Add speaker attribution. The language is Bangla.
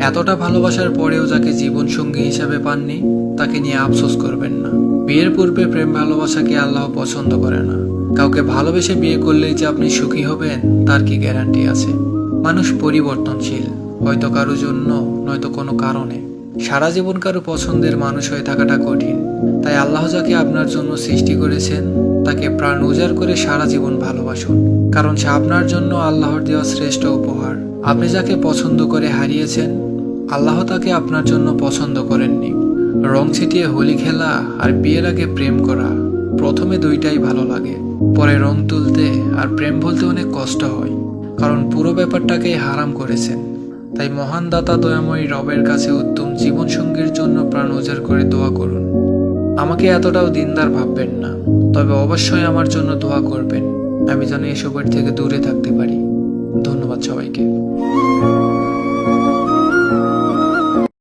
Speaker 1: এতটা ভালোবাসার পরেও যাকে জীবন সঙ্গী হিসাবে পাননি তাকে নিয়ে আফসোস করবেন না। বিয়ের পূর্বে প্রেম ভালোবাসাকে আল্লাহ পছন্দ করে না। কাউকে ভালোবেসে বিয়ে করলেই যে আপনি সুখী হবেন তার কি গ্যারান্টি আছে? মানুষ পরিবর্তনশীল, হয়তো কারো জন্য, নয়তো কোনো কারণে। সারা জীবন কারো পছন্দের মানুষ হয়ে থাকাটা কঠিন। তাই আল্লাহ যাকে আপনার জন্য সৃষ্টি করেছেন তাকে প্রাণ উজাড় করে সারা জীবন ভালোবাসুন, কারণ সে আপনার জন্য আল্লাহর দেওয়া শ্রেষ্ঠ উপহার। আপনি যাকে পছন্দ করে হারিয়েছেন, আল্লাহ তাকে আপনার জন্য পছন্দ করেননি। রং ছিটিয়ে হোলি খেলা আর বিয়ের আগে প্রেম করা, প্রথমে দুইটাই ভালো লাগে, পরে রং তুলতে আর প্রেম বলতে অনেক কষ্ট হয়, কারণ পুরো ব্যাপারটাকেই হারাম করেছেন। তাই মহান দাতা দয়াময়ী রবের কাছে উত্তম জীবন সঙ্গীর জন্য প্রাণ উজাড় করে দোয়া করুন। আমাকে এতটাও দিনদার ভাববেন না, তবে অবশ্যই আমার জন্য দোয়া করবেন, আমি যেন এসবের থেকে দূরে থাকতে পারি। ধন্যবাদ সবাইকে।